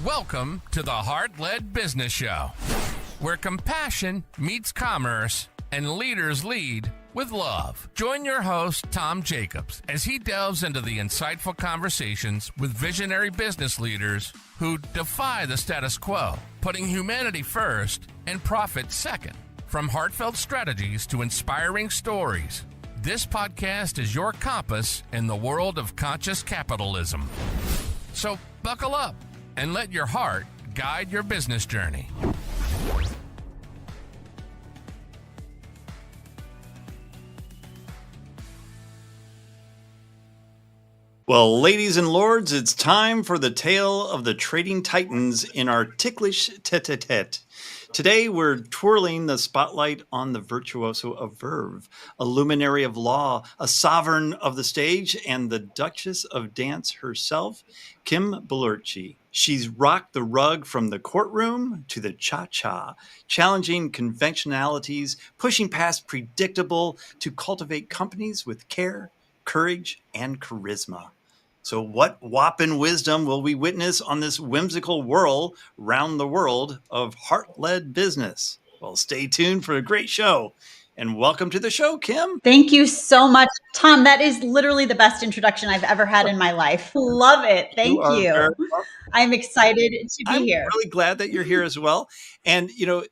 Welcome to the Heart-Led Business Show, where compassion meets commerce and leaders lead with love. Join your host, Tom Jacobs, as he delves into the insightful conversations with visionary business leaders who defy the status quo, putting humanity first and profit second. From heartfelt strategies to inspiring stories, this podcast is your compass in the world of conscious capitalism. So buckle up and let your heart guide your business journey. Well, ladies and lords, it's time for the tale of the trading titans in our ticklish tete-a-tete. Today, we're twirling the spotlight on the virtuoso of verve, a luminary of law, a sovereign of the stage, and the Duchess of Dance herself, Kim Bolourtchi. She's rocked the rug from the courtroom to the cha-cha, challenging conventionalities, pushing past predictable to cultivate companies with care, courage, and charisma. So what whopping wisdom will we witness on this whimsical whirl round the world of heart-led business? Well, stay tuned for a great show. And welcome to the show, Kim. Thank you so much, Tom. That is literally the best introduction I've ever had in my life. Love it. Thank you. I'm excited to be here. I'm really glad that you're here as well. And, you know,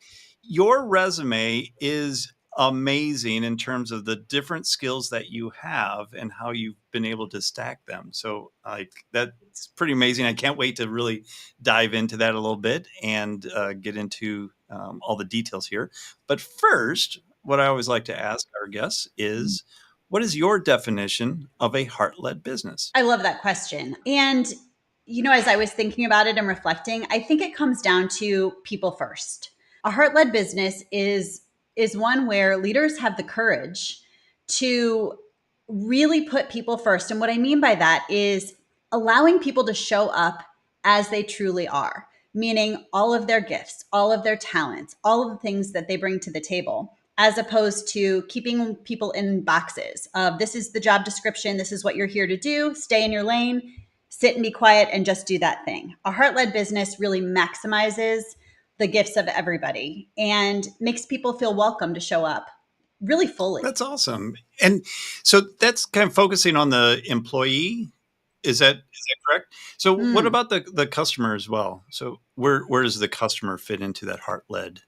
your resume is amazing in terms of the different skills that you have and how you've been able to stack them. So that's pretty amazing. I can't wait to really dive into that a little bit and get into all the details here. But first, what I always like to ask our guests is, what is your definition of a heart-led business? I love that question. And, you know, as I was thinking about it and reflecting, I think it comes down to people first. A heart-led business is one where leaders have the courage to really put people first. And what I mean by that is allowing people to show up as they truly are, meaning all of their gifts, all of their talents, all of the things that they bring to the table, as opposed to keeping people in boxes of this is the job description, this is what you're here to do, stay in your lane, sit and be quiet and just do that thing. A heart-led business really maximizes the gifts of everybody and makes people feel welcome to show up really fully. That's awesome. And so that's kind of focusing on the employee. Is that correct? So what about the customer as well? So where does the customer fit into that heart-led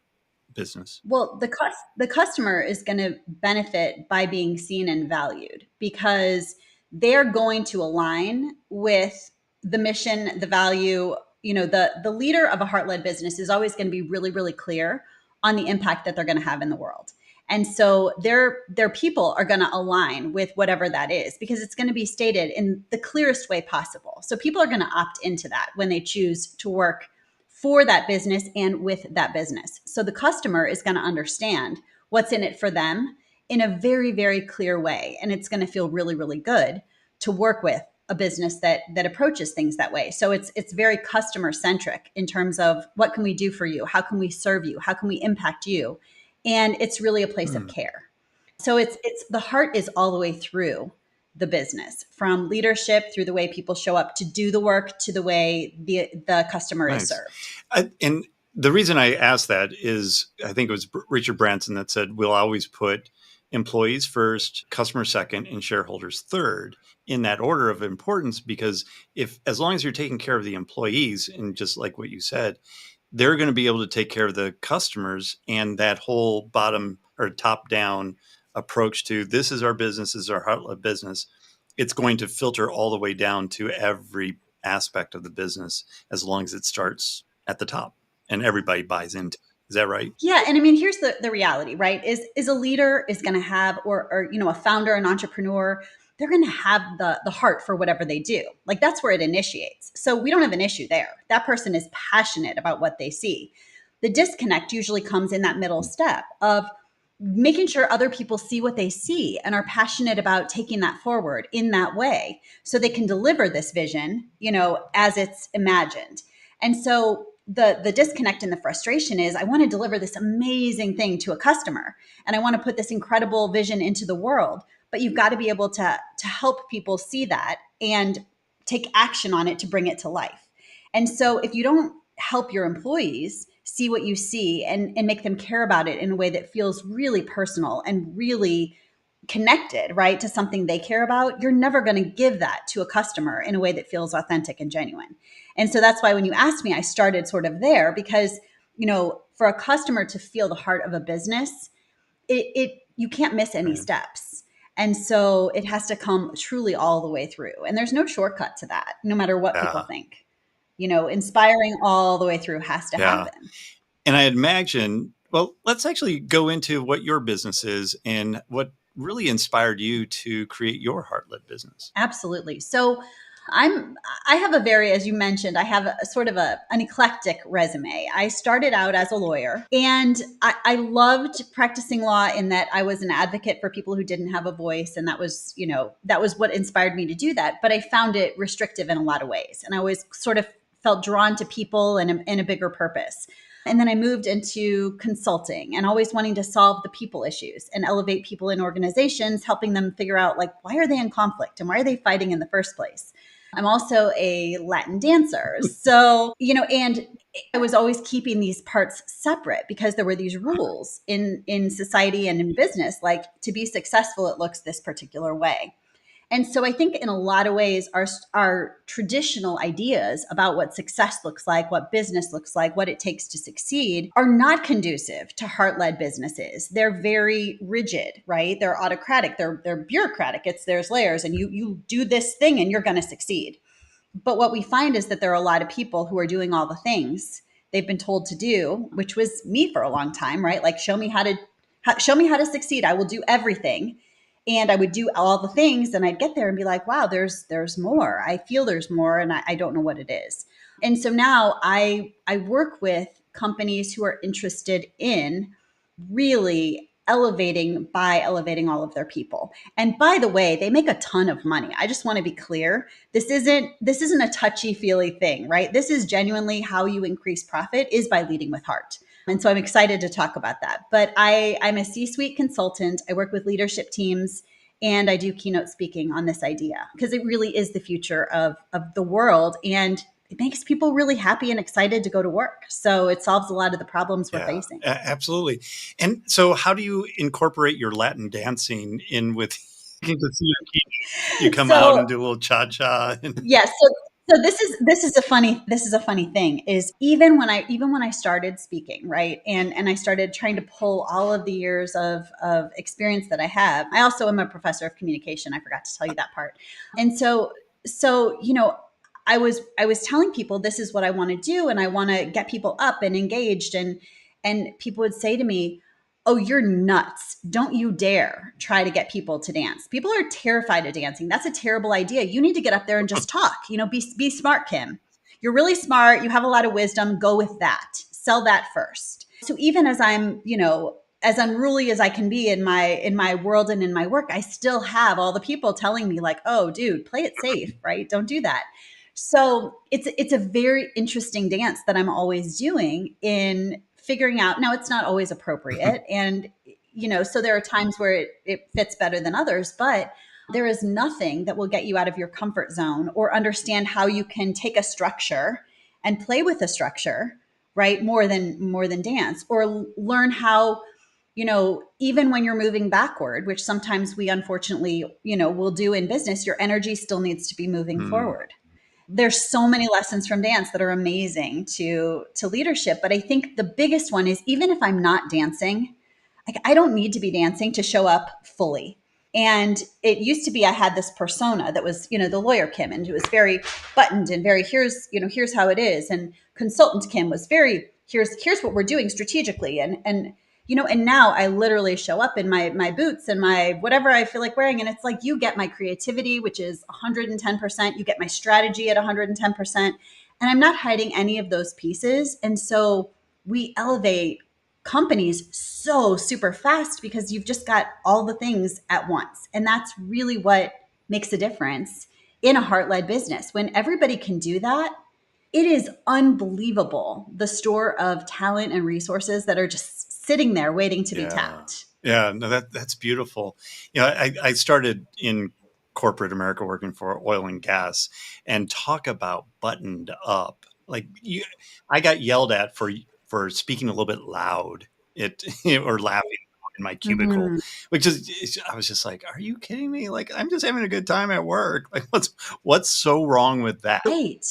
business? Well, the customer is going to benefit by being seen and valued because they're going to align with the mission, the value. You know, the leader of a heart-led business is always going to be really, really clear on the impact that they're going to have in the world. And so their people are going to align with whatever that is because it's going to be stated in the clearest way possible. So people are going to opt into that when they choose to work for that business and with that business. So the customer is going to understand what's in it for them in a very, very clear way. And it's going to feel really, really good to work with a business that approaches things that way. So it's very customer centric in terms of what can we do for you? How can we serve you? How can we impact you? And it's really a place of care. So it's the heart is all the way through the business, from leadership through the way people show up to do the work to the way the customer is served. And the reason I asked that is I think it was Richard Branson that said, we'll always put employees first, customer second, and shareholders third in that order of importance, because as long as you're taking care of the employees, and just like what you said, they're going to be able to take care of the customers, and that whole bottom or top down approach to this is our business, this is our heart-led business. It's going to filter all the way down to every aspect of the business as long as it starts at the top and everybody buys into it. Is that right? Yeah. And I mean, here's the reality, right? Is a leader is going to have, or, you know, a founder, an entrepreneur, they're going to have the heart for whatever they do. Like that's where it initiates. So we don't have an issue there. That person is passionate about what they see. The disconnect usually comes in that middle step of making sure other people see what they see and are passionate about taking that forward in that way so they can deliver this vision, you know, as it's imagined. And so the disconnect and the frustration is I want to deliver this amazing thing to a customer and I want to put this incredible vision into the world, but you've got to be able to help people see that and take action on it to bring it to life. And so if you don't help your employees see what you see and make them care about it in a way that feels really personal and really connected, right, to something they care about, you're never going to give that to a customer in a way that feels authentic and genuine. And so that's why when you asked me, I started sort of there because, for a customer to feel the heart of a business, it you can't miss any steps. And so it has to come truly all the way through. And there's no shortcut to that, no matter what people think. Inspiring all the way through has to happen. And I imagine, well, let's actually go into what your business is and what really inspired you to create your heart-led business. Absolutely. So I have a very, as you mentioned, I have a sort of an eclectic resume. I started out as a lawyer, and I loved practicing law in that I was an advocate for people who didn't have a voice. And that was what inspired me to do that. But I found it restrictive in a lot of ways. And I always sort of felt drawn to people and a bigger purpose. And then I moved into consulting and always wanting to solve the people issues and elevate people in organizations, helping them figure out, like, why are they in conflict and why are they fighting in the first place? I'm also a Latin dancer. So, and I was always keeping these parts separate because there were these rules in society and in business, like, to be successful, it looks this particular way. And so I think in a lot of ways, our traditional ideas about what success looks like, what business looks like, what it takes to succeed are not conducive to heart-led businesses. They're very rigid, right? They're autocratic. They're bureaucratic. There's layers, and you do this thing and you're going to succeed. But what we find is that there are a lot of people who are doing all the things they've been told to do, which was me for a long time, right? Like, show me how to succeed. I will do everything. And I would do all the things, and I'd get there and be like, wow, there's more. I feel there's more, and I don't know what it is. And so now I work with companies who are interested in really elevating all of their people. And by the way, they make a ton of money. I just want to be clear. This isn't a touchy-feely thing, right? This is genuinely how you increase profit, is by leading with heart. And so I'm excited to talk about that. But I'm a C-suite consultant. I work with leadership teams, and I do keynote speaking on this idea because it really is the future of the world. And it makes people really happy and excited to go to work. So it solves a lot of the problems we're facing. Absolutely. And so how do you incorporate your Latin dancing in with you come out and do a little cha-cha? Yes. So this is a funny thing is even when I started speaking, right? And I started trying to pull all of the years of experience that I have. I also am a professor of communication. I forgot to tell you that part. And so I was telling people this is what I want to do, and I want to get people up and engaged, and people would say to me, "Oh, you're nuts. Don't you dare try to get people to dance. People are terrified of dancing. That's a terrible idea. You need to get up there and just talk. Be smart, Kim. You're really smart. You have a lot of wisdom. Go with that. Sell that first." So even as I'm, as unruly as I can be in my world and in my work, I still have all the people telling me, like, "Oh, dude, play it safe, right? Don't do that." So it's a very interesting dance that I'm always doing in figuring out. Now, it's not always appropriate. And, so there are times where it fits better than others, but there is nothing that will get you out of your comfort zone or understand how you can take a structure and play with a structure, right? More than dance, or learn how, even when you're moving backward, which sometimes we unfortunately, will do in business, your energy still needs to be moving forward. There's so many lessons from dance that are amazing to leadership. But I think the biggest one is, even if I'm not dancing, like, I don't need to be dancing to show up fully. And it used to be, I had this persona that was, the lawyer Kim, and it was very buttoned and very, here's how it is. And consultant Kim was very, here's what we're doing strategically. And now I literally show up in my boots and my whatever I feel like wearing. And it's like, you get my creativity, which is 110%. You get my strategy at 110%. And I'm not hiding any of those pieces. And so we elevate companies so super fast because you've just got all the things at once. And that's really what makes a difference in a heart-led business. When everybody can do that, it is unbelievable, the store of talent and resources that are just sitting there waiting to be tapped. Yeah, no, that's beautiful. I started in corporate America working for oil and gas, and talk about buttoned up. like you, I got yelled at for speaking a little bit loud or laughing in my cubicle, Mhm. which is, I was just like, are you kidding me? Like, I'm just having a good time at work. Like, what's so wrong with that? Right.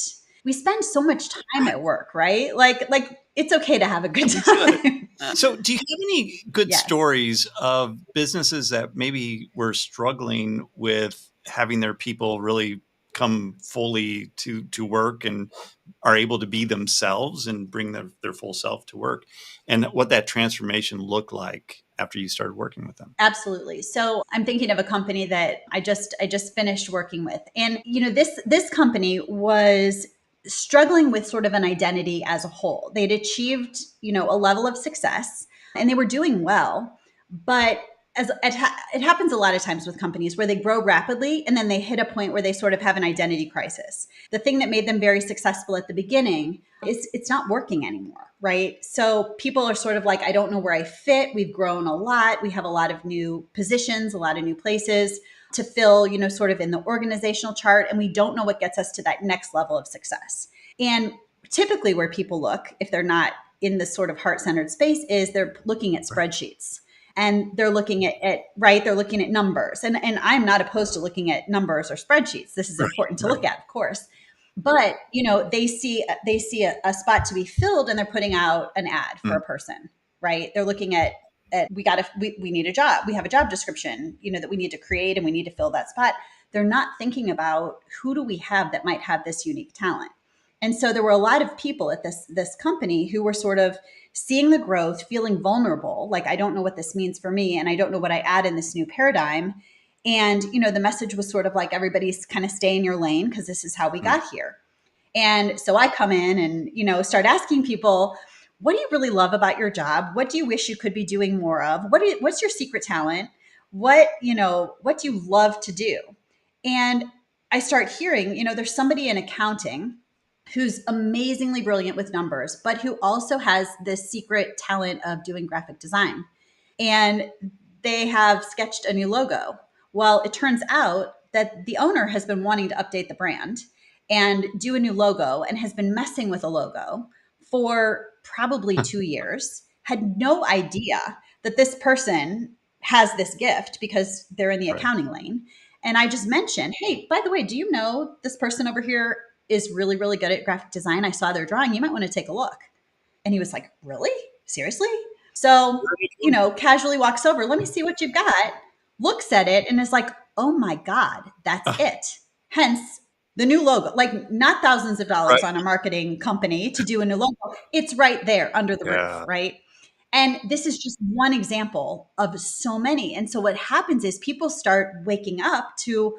We spend so much time at work, right? Like it's okay to have a good We should. time. So, do you have any good Yes. stories of businesses that maybe were struggling with having their people really come fully to work and are able to be themselves and bring their full self to work, and what that transformation looked like after you started working with them? Absolutely. So I'm thinking of a company that I just finished working with. And this company was struggling with sort of an identity as a whole. They'd achieved, a level of success and they were doing well, but it happens a lot of times with companies where they grow rapidly and then they hit a point where they sort of have an identity crisis. The thing that made them very successful at the beginning is it's not working anymore, right? So people are sort of like, I don't know where I fit. We've grown a lot. We have a lot of new positions, a lot of new places to fill, sort of in the organizational chart. And we don't know what gets us to that next level of success. And typically where people look, if they're not in this sort of heart-centered space, is they're looking at spreadsheets and they're looking at right, they're looking at numbers. And I'm not opposed to looking at numbers or spreadsheets. This is Right, important to look right. at, of course. But they see a spot to be filled and they're putting out an ad for Mm, a person, right? They're looking at we need a job. We have a job description, that we need to create and we need to fill that spot. They're not thinking about who do we have that might have this unique talent. And so there were a lot of people at this company who were sort of seeing the growth, feeling vulnerable, like I don't know what this means for me and I don't know what I add in this new paradigm. And the message was sort of like everybody's kind of stay in your lane because this is how we mm. got here. And so I come in and, start asking people, what do you really love about your job? What do you wish you could be doing more of? What's your secret talent? What do you love to do? And I start hearing, there's somebody in accounting who's amazingly brilliant with numbers, but who also has this secret talent of doing graphic design. And they have sketched a new logo. Well, it turns out that the owner has been wanting to update the brand and do a new logo and has been messing with a logo for probably 2 years, had no idea that this person has this gift because they're in the Right. accounting lane. And I just mentioned, hey, by the way, do you know this person over here is really, really good at graphic design? I saw their drawing. You might want to take a look. And he was like, really? Seriously? So, casually walks over, let me see what you've got, looks at it and is like, oh my God, that's Uh, it. Hence the new logo, like not thousands of right. dollars on a marketing company to do a new logo. It's right there under the roof, Yeah. right? And this is just one example of so many. And so what happens is people start waking up to,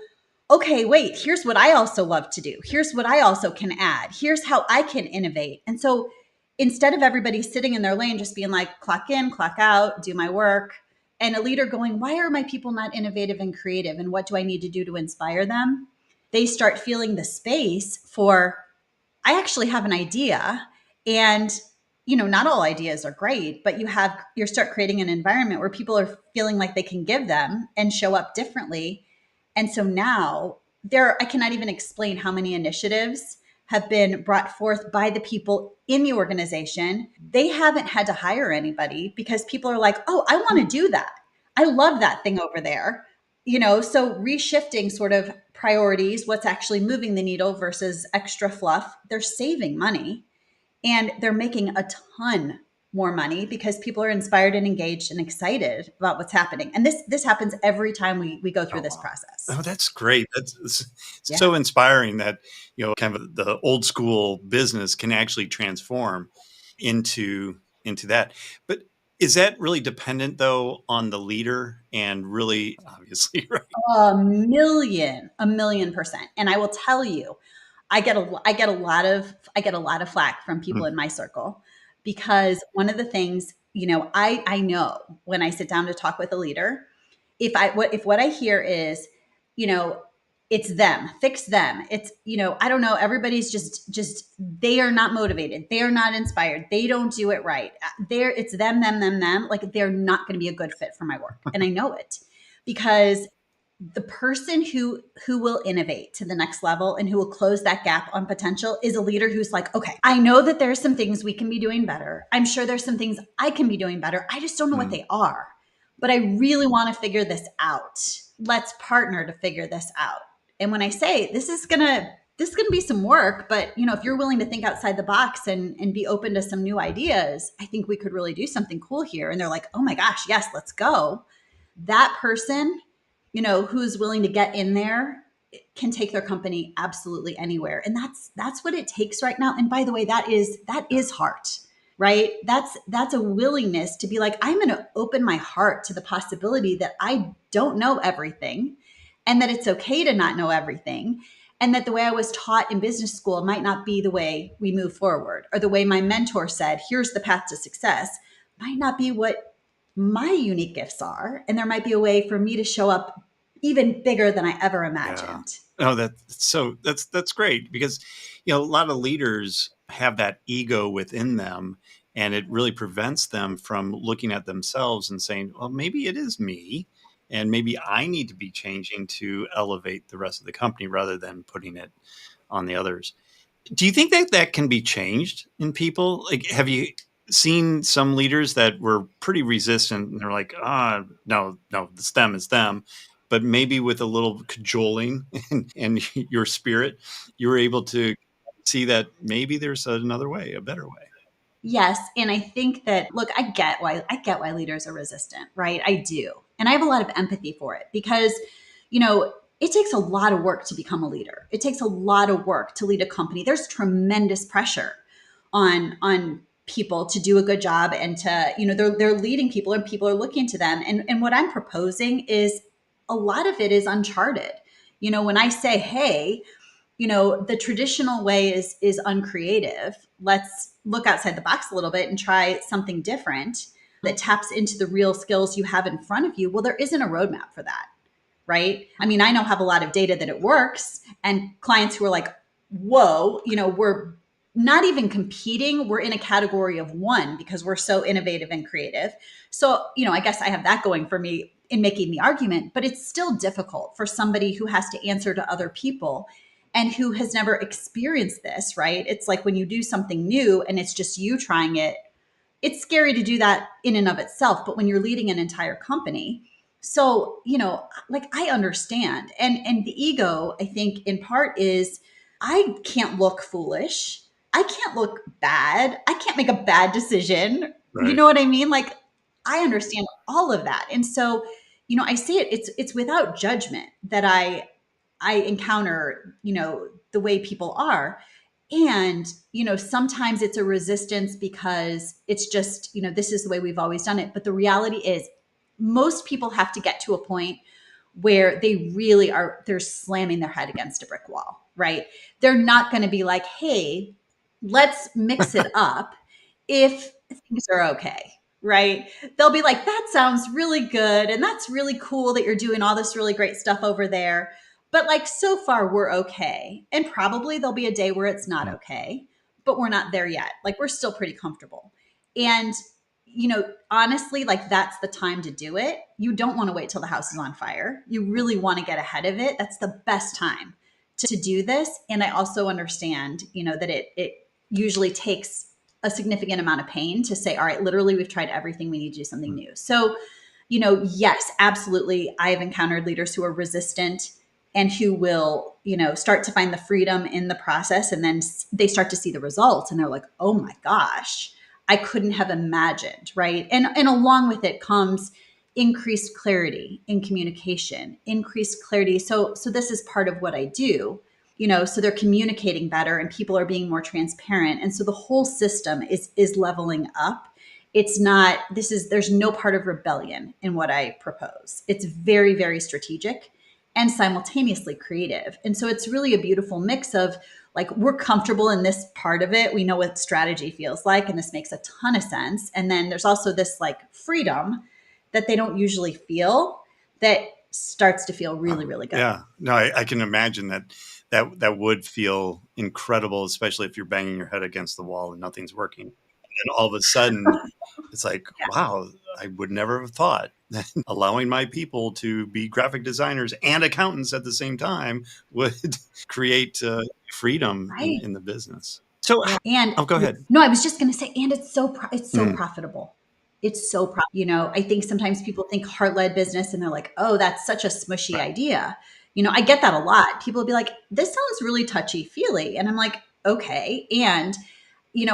okay, wait, here's what I also love to do. Here's what I also can add. Here's how I can innovate. And so instead of everybody sitting in their lane, just being like, clock in, clock out, do my work, and a leader going, why are my people not innovative and creative? And what do I need to do to inspire them? They start feeling the space for, I actually have an idea. And, not all ideas are great, but you start creating an environment where people are feeling like they can give them and show up differently. And so now I cannot even explain how many initiatives have been brought forth by the people in the organization. They haven't had to hire anybody because people are like, oh, I want to do that. I love that thing over there. So reshifting sort of priorities, what's actually moving the needle versus extra fluff. They're saving money and they're making a ton more money because people are inspired and engaged and excited about what's happening. And this happens every time we go through Oh, this wow. process. Oh, that's great. It's Yeah. so inspiring that, kind of the old school business can actually transform into that. But is that really dependent though on the leader and really obviously, right? A million%. And I will tell you, I get a lot of flack from people Mm, in my circle because one of the things, I know when I sit down to talk with a leader, if what I hear is, you know, it's them, fix them. It's, I don't know, everybody's just they are not motivated. They are not inspired. They don't do it right. It's them, them, them, them. Like they're not going to be a good fit for my work. And I know it because the person who will innovate to the next level and who will close that gap on potential is a leader who's like, okay, I know that there's some things we can be doing better. I'm sure there's some things I can be doing better. I just don't know what they are. But I really want to figure this out. Let's partner to figure this out. And when I say this is gonna be some work, but if you're willing to think outside the box and be open to some new ideas, I think we could really do something cool here. And they're like, oh my gosh, yes, let's go. That person, who's willing to get in there can take their company absolutely anywhere. And that's what it takes right now. And by the way, that is heart, right? That's a willingness to be like, I'm going to open my heart to the possibility that I don't know everything and that it's okay to not know everything. And that the way I was taught in business school might not be the way we move forward, or the way my mentor said, here's the path to success, might not be what my unique gifts are. And there might be a way for me to show up even bigger than I ever imagined. Yeah. Oh, that's great, because, a lot of leaders have that ego within them, and it really prevents them from looking at themselves and saying, well, maybe it is me, and maybe I need to be changing to elevate the rest of the company rather than putting it on the others. Do you think that can be changed in people? Like, have you seen some leaders that were pretty resistant and they're like, no, it's them. But maybe with a little cajoling and your spirit, you were able to see that maybe there's another way, a better way. Yes. And I think that, look, I get why leaders are resistant, right? I do. And I have a lot of empathy for it because, it takes a lot of work to become a leader. It takes a lot of work to lead a company. There's tremendous pressure on people to do a good job and to, they're leading people and people are looking to them. And what I'm proposing is a lot of it is uncharted. When I say, hey, the traditional way is uncreative. Let's look outside the box a little bit and try something different that taps into the real skills you have in front of you. Well, there isn't a roadmap for that, right? I mean, I now have a lot of data that it works, and clients who are like, whoa, we're not even competing. We're in a category of one because we're so innovative and creative. So, I guess I have that going for me in making the argument, but it's still difficult for somebody who has to answer to other people and who has never experienced this, right? It's like when you do something new and it's just you trying it, it's scary to do that in and of itself. But when you're leading an entire company, so, like, I understand. And the ego, I think in part is I can't look foolish. I can't look bad. I can't make a bad decision. Right. You know what I mean? Like, I understand all of that. And so, I see it's without judgment that I encounter, the way people are. And, sometimes it's a resistance because it's just, this is the way we've always done it. But the reality is most people have to get to a point where they really they're slamming their head against a brick wall, right? They're not going to be like, hey, let's mix it up if things are okay. Right. They'll be like, that sounds really good. And that's really cool that you're doing all this really great stuff over there. But like, so far we're okay. And probably there'll be a day where it's not okay, but we're not there yet. Like, we're still pretty comfortable. And, honestly, like, that's the time to do it. You don't want to wait till the house is on fire. You really want to get ahead of it. That's the best time to do this. And I also understand, that it usually takes a significant amount of pain to say, all right, literally, we've tried everything. We need to do something new. So, yes, absolutely. I've encountered leaders who are resistant and who will, start to find the freedom in the process. And then they start to see the results and they're like, oh my gosh, I couldn't have imagined. Right. And along with it comes increased clarity in communication, increased clarity. So this is part of what I do. So they're communicating better and people are being more transparent. And so the whole system is leveling up. It's not, there's no part of rebellion in what I propose. It's very, very strategic and simultaneously creative. And so it's really a beautiful mix of, like, we're comfortable in this part of it. We know what strategy feels like, and this makes a ton of sense. And then there's also this like freedom that they don't usually feel that starts to feel really, really good. Yeah, no, I can imagine that would feel incredible, especially if you're banging your head against the wall and nothing's working. And all of a sudden it's like, wow, I would never have thought allowing my people to be graphic designers and accountants at the same time would create freedom Right. in the business. So, And go ahead. no, I was just going to say, and it's so Mm. profitable. It's so I think sometimes people think heart-led business and they're like, oh, that's such a smushy Right. idea. I get that a lot. People will be like, this sounds really touchy-feely. And I'm like, okay. And,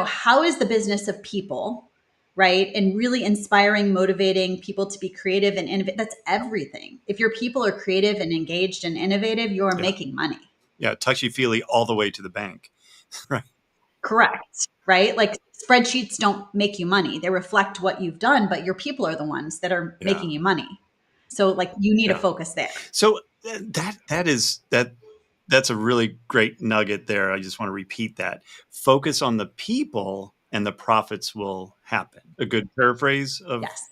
how is the business of people, right? And really inspiring, motivating people to be creative and innovative. That's everything. If your people are creative and engaged and innovative, you're Yeah. making money. Yeah, touchy-feely all the way to the bank. Right. Correct. Right? Like spreadsheets don't make you money. They reflect what you've done, but your people are the ones that are making you money. So like you need to focus there. So that's a really great nugget there. I just want to repeat that. Focus on the people and the profits will happen. A good paraphrase of Yes.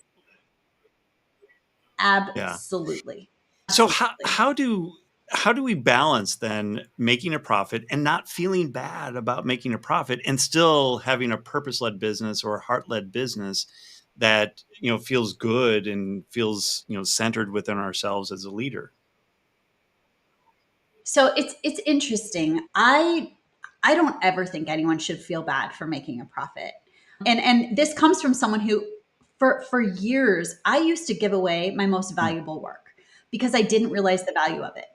Absolutely. So Absolutely. how do we balance then making a profit and not feeling bad about making a profit and still having a purpose-led business or a heart-led business that feels good and feels centered within ourselves as a leader? So it's interesting. I don't ever think anyone should feel bad for making a profit. And this comes from someone who for years I used to give away my most Mm. valuable work because I didn't realize the value of it.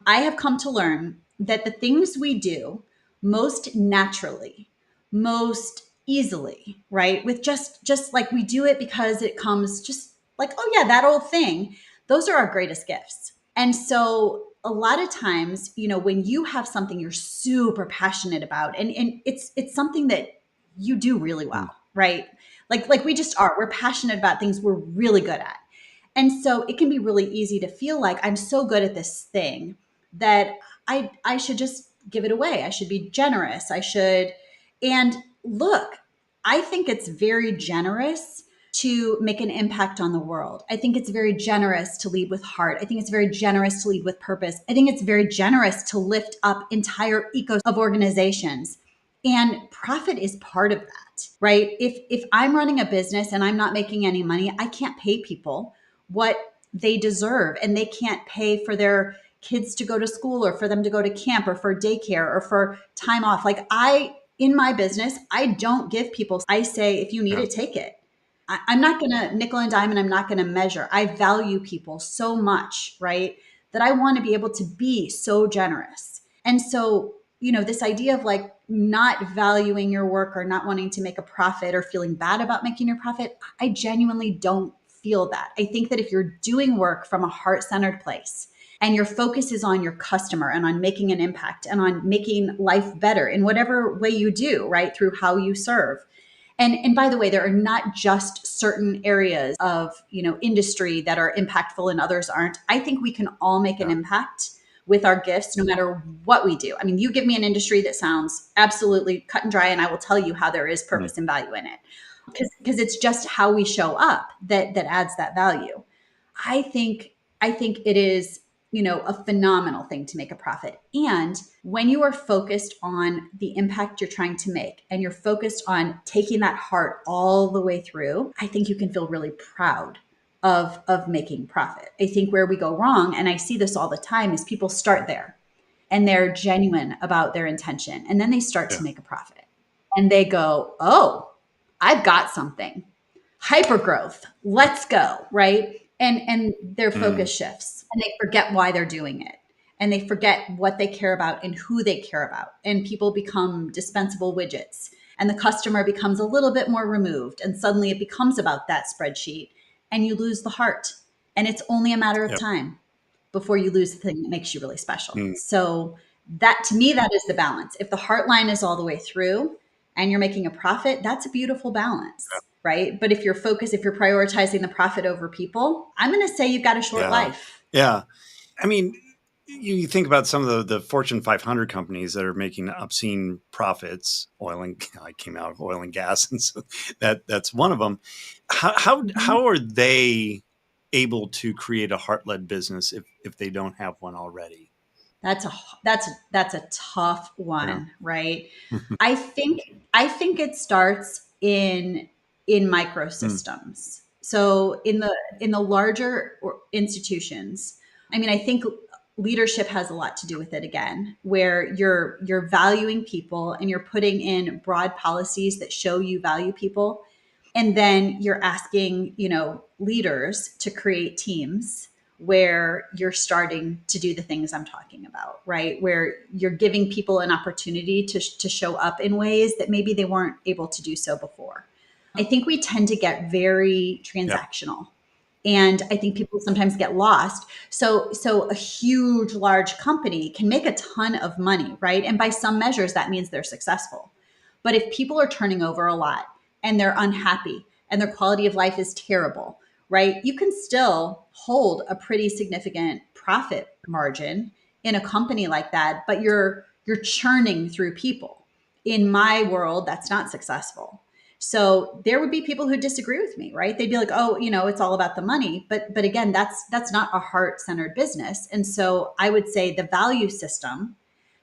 I have come to learn that the things we do most naturally, most easily, right? With just like we do it because it comes just like, oh yeah, that old thing. Those are our greatest gifts. And so a lot of times, when you have something you're super passionate about and it's something that you do really Mm. well, right? Like we just are. We're passionate about things we're really good at. And so it can be really easy to feel like I'm so good at this thing that I should just give it away. I should be generous. I should. And look, I think it's very generous to make an impact on the world. I think it's very generous to lead with heart. I think it's very generous to lead with purpose. I think it's very generous to lift up entire ecos of organizations. And profit is part of that, right? If I'm running a business and I'm not making any money, I can't pay people what they deserve, and they can't pay for their kids to go to school or for them to go to camp or for daycare or for time off. Like in my business, I don't give people, I say, if you need Yeah. it, take it. I'm not going to nickel and dime and I'm not going to measure. I value people so much, right? That I want to be able to be so generous. And so, this idea of like not valuing your work or not wanting to make a profit or feeling bad about making your profit, I genuinely don't feel that. I think that if you're doing work from a heart-centered place and your focus is on your customer and on making an impact and on making life better in whatever way you do, right? Through how you serve. And by the way, there are not just certain areas of, industry that are impactful and others aren't. I think we can all make an impact with our gifts, no matter what we do. I mean, you give me an industry that sounds absolutely cut and dry, and I will tell you how there is purpose and value in it. Because it's just how we show up that adds that value. I think it is, a phenomenal thing to make a profit. And when you are focused on the impact you're trying to make and you're focused on taking that heart all the way through, I think you can feel really proud of making profit. I think where we go wrong, and I see this all the time, is people start there and they're genuine about their intention, and then they start to make a profit. And they go, "Oh, I've got something. Hypergrowth. Let's go," right? And their Mm. focus shifts and they forget why they're doing it. And they forget what they care about and who they care about. And people become dispensable widgets. And the customer becomes a little bit more removed. And suddenly it becomes about that spreadsheet and you lose the heart. And it's only a matter of Yep. time before you lose the thing that makes you really special. Mm. So that, to me, that is the balance. If the heart line is all the way through and you're making a profit, that's a beautiful balance, right? But if you're focused, if you're prioritizing the profit over people, I'm going to say you've got a short life. Yeah. I mean, you think about some of the Fortune 500 companies that are making obscene profits. I came out of oil and gas, and so that's one of them. How are they able to create a heart-led business if they don't have one already? That's a tough one, right? I think it starts in Mm. microsystems. So in the larger institutions, I mean, I think leadership has a lot to do with it again, where you're valuing people and you're putting in broad policies that show you value people. And then you're asking, leaders to create teams where you're starting to do the things I'm talking about, right? Where you're giving people an opportunity to show up in ways that maybe they weren't able to do so before. I think we tend to get very transactional. And I think people sometimes get lost. So a huge, large company can make a ton of money, right? And by some measures, that means they're successful. But if people are turning over a lot and they're unhappy and their quality of life is terrible, right? You can still hold a pretty significant profit margin in a company like that, but you're churning through people. In my world, that's not successful. So there would be people who disagree with me, right? They'd be like, "Oh, it's all about the money." But again, that's not a heart-centered business. And so I would say the value system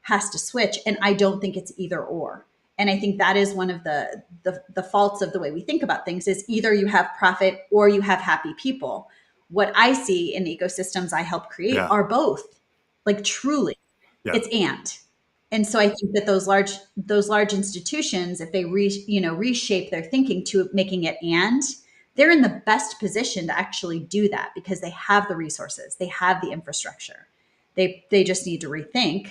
has to switch, and I don't think it's either or. And I think that is one of the faults of the way we think about things is either you have profit or you have happy people. What I see in the ecosystems I help create Yeah. are both. Like truly, Yeah. it's and so I think that those large institutions, if they reshape their thinking to making it they're in the best position to actually do that because they have the resources, they have the infrastructure. They just need to rethink,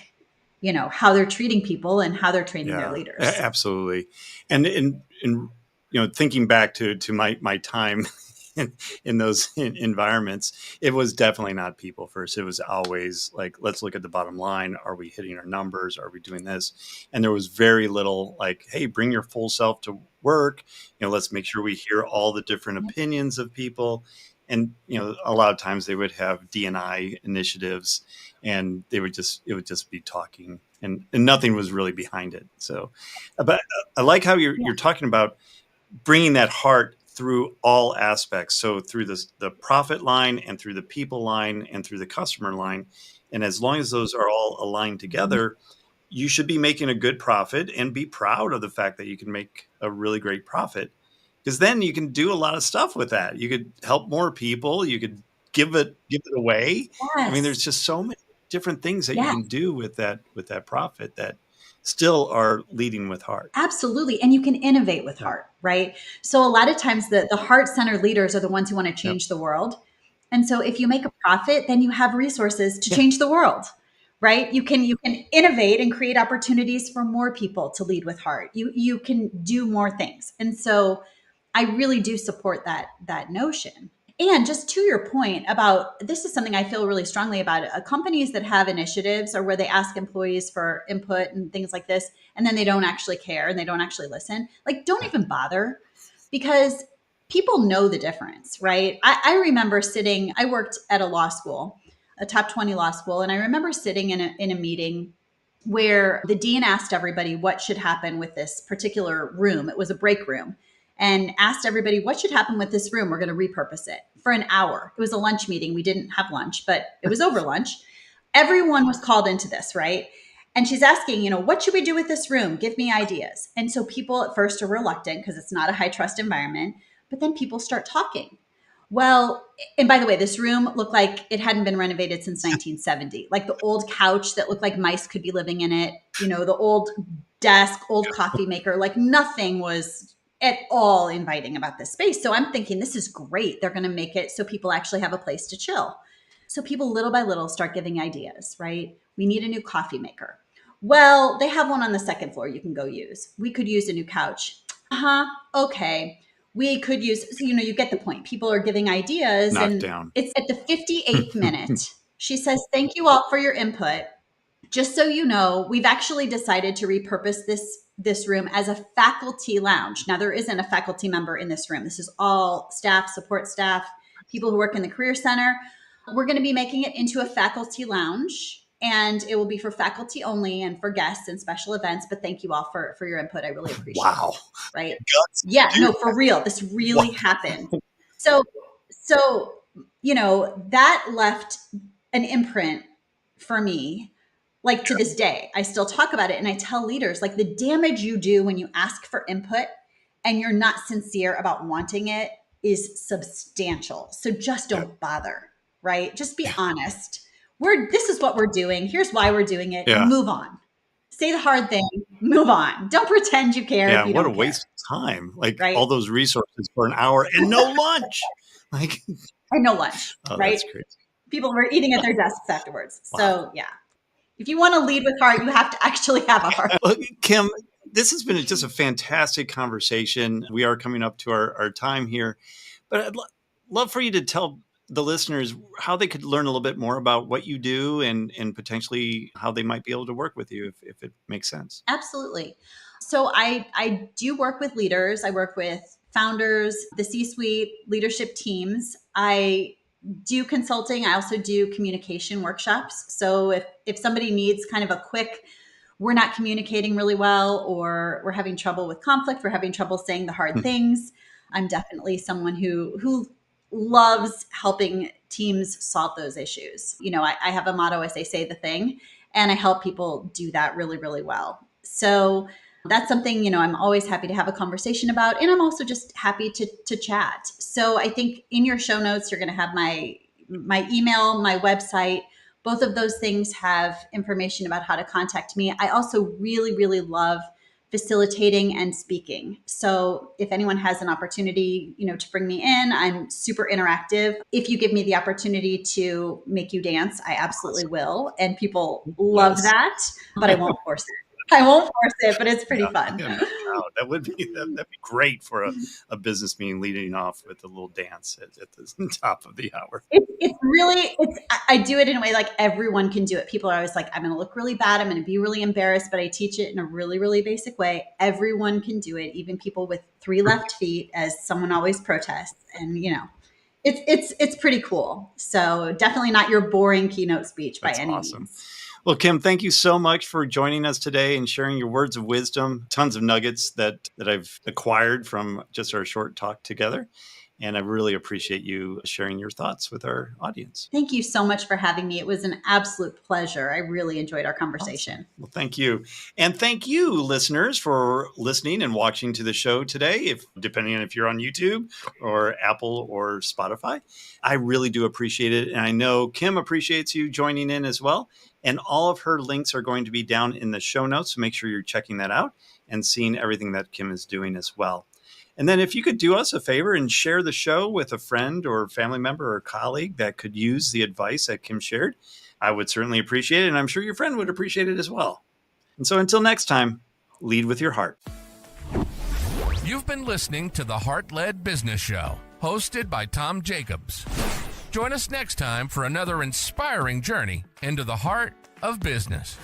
how they're treating people and how they're training their Yeah, leaders. absolutely. And thinking back to my time in those environments, it was definitely not people first. It was always like, let's look at the bottom line. Are we hitting our numbers? Are we doing this? And there was very little like, hey, bring your full self to work. Let's make sure we hear all the different opinions of people. And a lot of times they would have D&I initiatives, and it would just be talking, and nothing was really behind it. So, but I like how you're talking about bringing that heart through all aspects. So through the profit line and through the people line and through the customer line. And as long as those are all aligned together, you should be making a good profit and be proud of the fact that you can make a really great profit, because then you can do a lot of stuff with that. You could help more people. You could give it away. I mean, Yes. there's just so many different things that you Yes. can do with that profit that still are leading with heart. Absolutely. And you can innovate with Yeah. heart, right? So a lot of times the heart-centered leaders are the ones who want to Yep. change the world. And so if you make a profit, then you have resources to Yeah. change the world, right? You can innovate and create opportunities for more people to lead with heart. You can do more things. And so I really do support that notion. And just to your point about this is something I feel really strongly about. Companies that have initiatives or where they ask employees for input and things like this, and then they don't actually care and they don't actually listen, like don't even bother, because people know the difference, right? I remember I worked at a law school, a top 20 law school, and I remember sitting in a meeting where the dean asked everybody what should happen with this particular room. It was a break room, and asked everybody what should happen with this room. We're going to repurpose it for an hour. It was a lunch meeting. We didn't have lunch, but it was over lunch. Everyone was called into this, right? And she's asking, what should we do with this room? Give me ideas. And so people at first are reluctant because it's not a high trust environment, but then people start talking. Well, and by the way, this room looked like it hadn't been renovated since 1970. Like the old couch that looked like mice could be living in it, the old desk, old coffee maker, like nothing was at all inviting about this space. So I'm thinking this is great. They're going to make it so people actually have a place to chill. So people little by little start giving ideas, right? We need a new coffee maker. Well, they have one on the second floor you can go use. We could use a new couch. Okay. We could use, so, you get the point. People are giving ideas, Knocked and down. it's at the 58th minute. She says, "Thank you all for your input. Just so you know, we've actually decided to repurpose this room as a faculty lounge." Now, there isn't a faculty member in this room. This is all staff, support staff, people who work in the Career Center. We're going to be making it into a faculty lounge, and it will be for faculty only and for guests and special events. But thank you all for your input. I really appreciate it. Wow. Right? Guts. Yeah, no, for real. This really happened. So, that left an imprint for me. Like to this day, I still talk about it, and I tell leaders, like, the damage you do when you ask for input and you're not sincere about wanting it is substantial. So just don't bother, right? Just be honest. This is what we're doing. Here's why we're doing it. Yeah. Move on. Say the hard thing, move on. Don't pretend you care. Yeah, if you what a don't waste of time. Like Right? all those resources for an hour and no lunch. Like, And no lunch, right? That's crazy. People were eating at their desks afterwards. Wow. So yeah, if you want to lead with heart, you have to actually have a heart. Kim, this has been just a fantastic conversation. We are coming up to our time here, but I'd love for you to tell the listeners how they could learn a little bit more about what you do and potentially how they might be able to work with you if it makes sense. Absolutely. So I do work with leaders. I work with founders, the C-suite, leadership teams. I do consulting. I also do communication workshops. So if somebody needs kind of a quick, we're not communicating really well, or we're having trouble with conflict, we're having trouble saying the hard things, I'm definitely someone who loves helping teams solve those issues. I have a motto, I say the thing, and I help people do that really, really well. So that's something, I'm always happy to have a conversation about. And I'm also just happy to chat. So I think in your show notes, you're going to have my email, my website. Both of those things have information about how to contact me. I also really, really love facilitating and speaking. So if anyone has an opportunity, to bring me in, I'm super interactive. If you give me the opportunity to make you dance, I absolutely will. And people love that, but I won't force it. But it's pretty fun. That'd be great for a business meeting, leading off with a little dance at the top of the hour. I do it in a way like everyone can do it. People are always like, I'm going to look really bad. I'm going to be really embarrassed, but I teach it in a really, really basic way. Everyone can do it. Even people with 3 left feet, as someone always protests. And, it's pretty cool. So definitely not your boring keynote speech by any means. Well, Kim, thank you so much for joining us today and sharing your words of wisdom, tons of nuggets that I've acquired from just our short talk together. And I really appreciate you sharing your thoughts with our audience. Thank you so much for having me. It was an absolute pleasure. I really enjoyed our conversation. Awesome. Well, thank you. And thank you, listeners, for listening and watching to the show today, depending on if you're on YouTube or Apple or Spotify. I really do appreciate it. And I know Kim appreciates you joining in as well. And all of her links are going to be down in the show notes. So make sure you're checking that out and seeing everything that Kim is doing as well. And then if you could do us a favor and share the show with a friend or family member or colleague that could use the advice that Kim shared, I would certainly appreciate it. And I'm sure your friend would appreciate it as well. And so until next time, lead with your heart. You've been listening to the Heart-Led Business Show, hosted by Tom Jacobs. Join us next time for another inspiring journey into the heart of business.